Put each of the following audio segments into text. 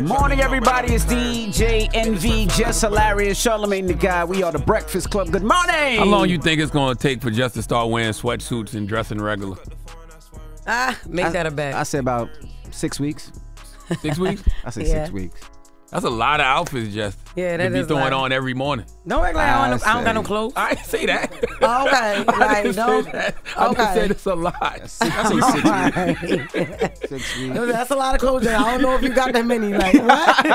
Morning, everybody. It's DJ NV, Just Hilarious, Charlamagne the Guy. We are the Breakfast Club. Good morning. How long you think it's going to take for Just to start wearing sweatsuits and dressing regular? Make that a bet. I say about 6 weeks. 6 weeks? I say 6 weeks. That's a lot of outfits, Just. Yeah, that to is be throwing on every morning. Don't act like I don't got no clothes. I didn't say that. Oh, okay. I didn't say that. I just said it's a lot. I say 6 weeks. 6 weeks. That's a lot of clothes. I don't know if you got that many. Like, what?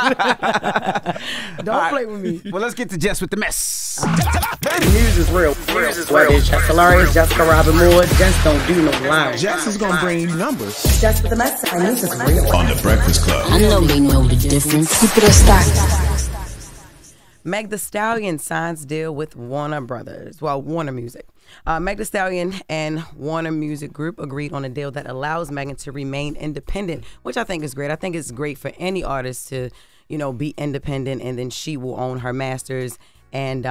Don't play with me. Well, let's get to Jess with the mess. News is real. News is real. It's Just Hilarious, Jessica Robin Moore. Just don't do no lying. Jess is going to bring you numbers. Just with the mess. News is real. On the Breakfast Club. I know they know the difference. Keep it a stack. Meg Thee Stallion signs deal with Warner Brothers. Well, Warner Music. Meg Thee Stallion and Warner Music Group agreed on a deal that allows Megan to remain independent, which I think is great. I think it's great for any artist to, you know, be independent, and then she will own her masters and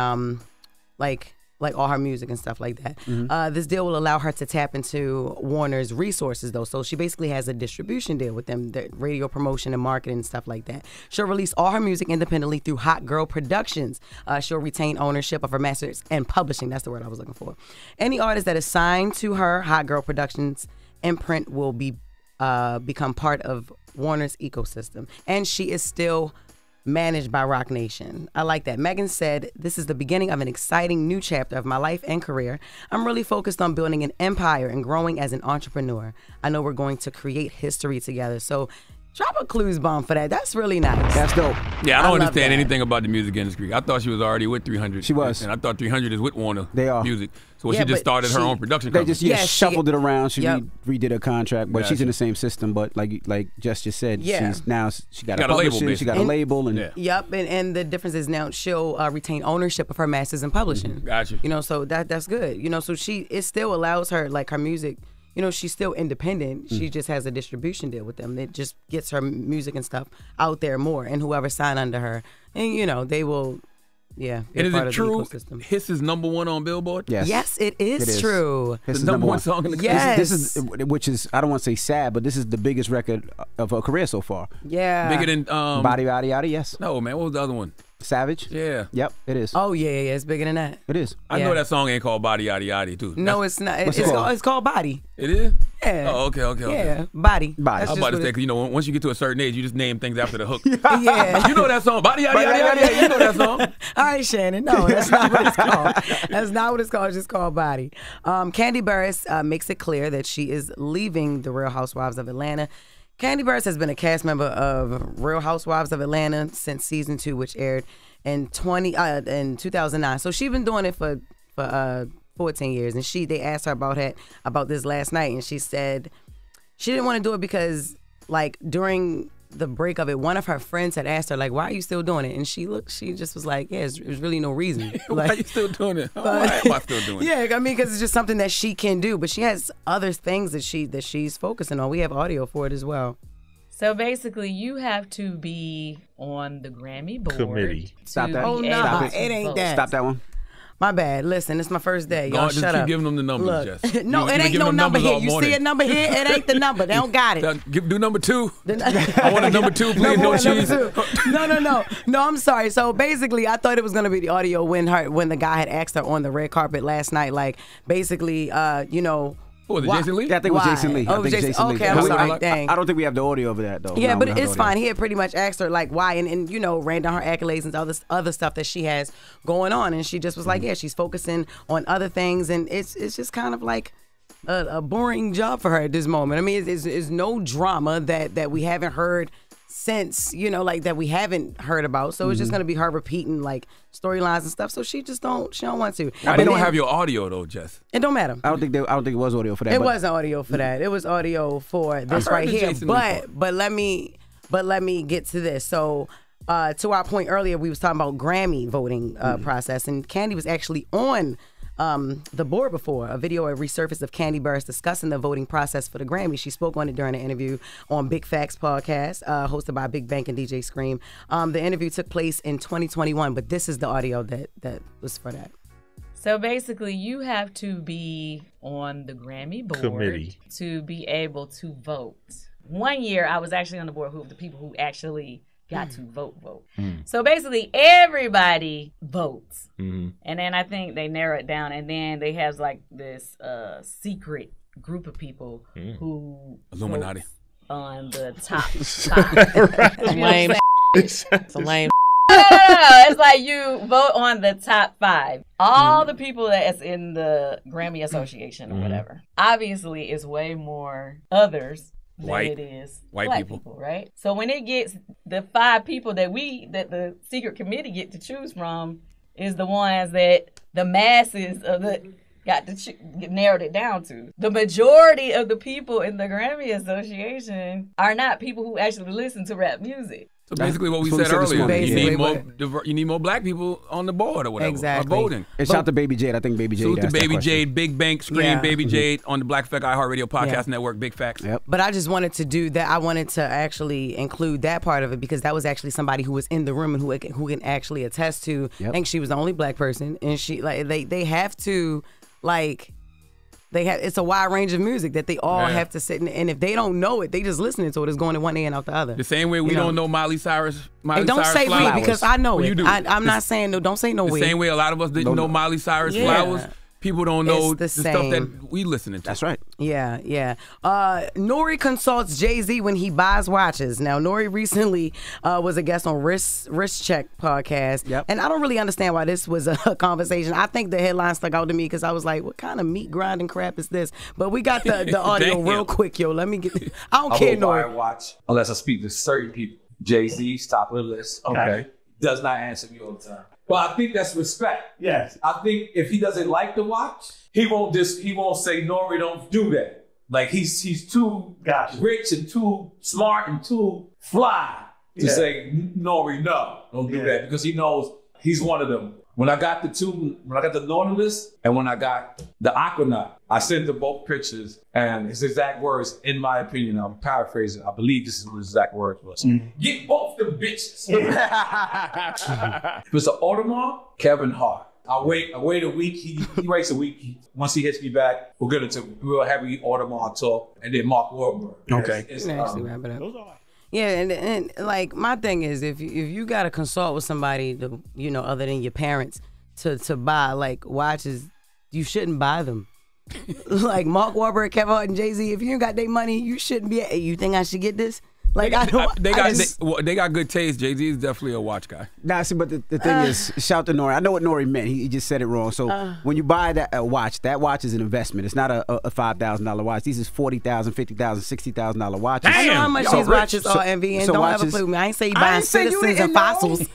like all her music and stuff like that. Mm-hmm. This deal will allow her to tap into Warner's resources, though. So she basically has a distribution deal with them, the radio promotion and marketing and stuff like that. She'll release all her music independently through Hot Girl Productions. She'll retain ownership of her masters and publishing. That's the word I was looking for. Any artist that is signed to her Hot Girl Productions imprint will be become part of Warner's ecosystem. And she is still managed by Roc Nation. I like that. Megan said, "This is the beginning of an exciting new chapter of my life and career. I'm really focused on building an empire and growing as an entrepreneur. I know we're going to create history together." So drop a clues bomb for that. That's really nice. That's dope. Yeah, I don't understand anything about the music industry. I thought she was already with 300. She was. And I thought 300 is with Warner They are. Music. So she just started her own production They company. just shuffled it around. She redid her contract, but Gotcha. she's in the same system. But like Jess just said, she got a label, publishing, she got a label, and and the difference is now she'll retain ownership of her masters and publishing. Gotcha. You know, so that's good. You know, so it still allows her, like, her music. You know, she's still independent. She just has a distribution deal with them. It just gets her music and stuff out there more. And whoever signed under her, and you know, they will, And is it true? Hiss is #1 on Billboard. Yes, yes, it is true. Hiss the is #1 song in the country. Yes. This is which is, I don't want to say sad, but this is the biggest record of her career so far. Yeah. Bigger than Body Yada Yada. Yes. No, man. What was the other one? Savage. Yeah. Yep. It is. Oh yeah, it's bigger than that. It is. I know that song ain't called Body Yada Yada too. No, it's not. What's it called? It's called Body. It is? Yeah. Oh, okay. Yeah, Body. Body. That's I was just about to what say, because, you know, once you get to a certain age, you just name things after the hook. Yeah. You know that song, Body Yada Yada Yada. You know that song. All right, Shannon. No, that's not what it's called. That's not what it's called. It's just called Body. Kandi Burruss makes it clear that she is leaving the Real Housewives of Atlanta. Kandi Burruss has been a cast member of Real Housewives of Atlanta since season 2, which aired in 2009. So she's been doing it for 14 years. And they asked her about this last night, and she said she didn't want to do it because, like, during the break of it, one of her friends had asked her, like, "Why are you still doing it?" And she just was like, "Yeah, there's really no reason." Why are you still doing it? Why am I still doing it? Yeah, I mean, because it's just something that she can do, but she has other things that she's focusing on. We have audio for it as well. So basically, you have to be on the Grammy board. Committee. Stop that. Oh, no, Stop it ain't that. Stop that one. My bad. Listen, it's my first day. Y'all just shut keep up. giving them the numbers, Look, Jess. no, it ain't no number here. You see a number here? It ain't the number. They don't got it. Do number 2. I want a number 2, please. No cheese. No, I'm sorry. So basically, I thought it was gonna be the audio when the guy had asked her on the red carpet last night. Like, basically, you know. Who was it, Jason Lee? Yeah, I think it was Jason Lee. Oh, it was Jason. Okay, I'm sorry. Dang. I don't think we have the audio of that, though. Yeah, No, but we don't have it's the audio. fine. He had pretty much asked her, like, why, and you know, ran down her accolades and all this other stuff that she has going on, and she just was like, yeah, she's focusing on other things, and it's just kind of like a boring job for her at this moment. I mean, it's no drama that we haven't heard since, you know, like, that we haven't heard about. So it's just gonna be her repeating, like, storylines and stuff. So she don't want to. They don't have your audio though, Jess. It don't matter. I don't think it was audio for that. It wasn't audio for that. It was audio for this right here. But let me get to this. So to our point earlier, we was talking about Grammy voting process, and Kandi was actually on the board before. A video resurfaced of Kandi Burruss discussing the voting process for the Grammy. She spoke on it during an interview on Big Facts podcast, hosted by Big Bank and DJ Scream. The interview took place in 2021, but this is the audio that was for that. So basically, you have to be on the Grammy board Committee to be able to vote. One year, I was actually on the board of the people who actually got to vote. So basically, everybody votes. And then I think they narrow it down, and then they have like this secret group of people who Illuminati on the top. Lame. It's a lame. No. It's like you vote on the top 5. All the people that's in the Grammy Association or whatever. Obviously, it's way more others than it is white black people, right? So when it gets the 5 people that the secret committee get to choose from is the ones that the masses of the got to narrowed it down to. The majority of the people in the Grammy Association are not people who actually listen to rap music. So basically what we said earlier, you need more black people on the board or whatever, exactly. or voting. And shout out to Baby Jade. I think Baby Jade Salute to asked that Baby question. Jade, Big Bank, Scream, Baby Jade on the Black Effect iHeartRadio Podcast Network, Big Facts. Yep. But I just wanted to do that. I wanted to actually include that part of it because that was actually somebody who was in the room and who can actually attest to. I think she was the only black person, and she they have to it's a wide range of music that they all have to sit in, and if they don't know it, they just listening to it. It's going in one ear and out the other. The same way we don't know Miley Cyrus. And don't say flowers. we because I know well, it. You do. I'm not saying no. Don't say no we. The same way a lot of us didn't know Miley Cyrus flowers. People don't know the stuff that we listening to. That's right. Yeah. Nori consults Jay-Z when he buys watches. Now, Nori recently was a guest on Wrist Check podcast. Yep. And I don't really understand why this was a conversation. I think the headline stuck out to me because I was like, what kind of meat grinding crap is this? But we got the audio real quick, yo. Let me get I don't care, Nori. I watch unless I speak to certain people. Jay-Z, top of the list. Okay. Does not answer me all the time. But I think that's respect. Yes. I think if he doesn't like the watch, he won't say, Nori, don't do that. Like he's too rich and too smart and too fly to say, Nori, no, don't do that. Because he knows he's one of them. When I got the Nautilus and when I got the Aquanaut, I sent them both pictures and his exact words, in my opinion, I'm paraphrasing, I believe this is what his exact words was. Get both them bitches. If it's an Audemars, Kevin Hart. I'll wait a week. He waits a week. Once he hits me back, we'll get into real heavy Audemars talk and then Mark Wahlberg. Okay. Wrap it up. Yeah, and like my thing is if you got to consult with somebody to, other than your parents to buy like watches, you shouldn't buy them. Like Mark Wahlberg, Kevin Hart, and Jay-Z, if you ain't got their money, you shouldn't be. Hey, you think I should get this? Like they got good taste. Jay-Z is definitely a watch guy. Nah, see, but the thing is, shout to Nori. I know what Nori meant. He just said it wrong. So when you buy that watch is an investment. It's not a $5,000 watch. These is $40,000, $50,000, $60,000 watches. I know how much these watches are, Envy, and don't ever play with me. I ain't say you buying Citizens and Fossils.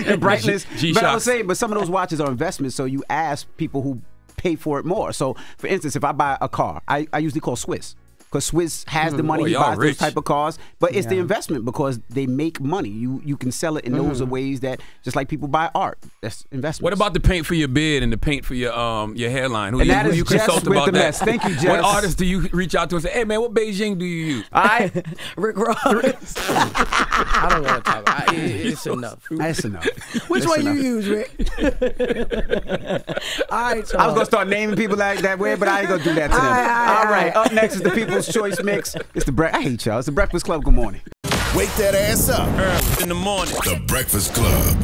And brightness. But I was saying, but some of those watches are investments. So you ask people who pay for it more. So for instance, if I buy a car, I usually call Swiss. Because Swiss has the money, he buys those type of cars, but it's the investment because they make money. You can sell it in those ways that just like people buy art. That's investment. What about the paint for your beard and the paint for your hairline? Who you consult about that? Mess. Thank you, Jess. What artists do you reach out to and say, hey man, what Beijing do you use? Rick Ross. I don't want to talk about it. It's enough. That's enough. Which one you use, Rick? All right, Charles. I was going to start naming people like that way, but I ain't going to do that to them. All right. Up next is the People's Choice Mix. It's I hate y'all. It's the Breakfast Club. Good morning. Wake that ass up. In the morning. The Breakfast Club.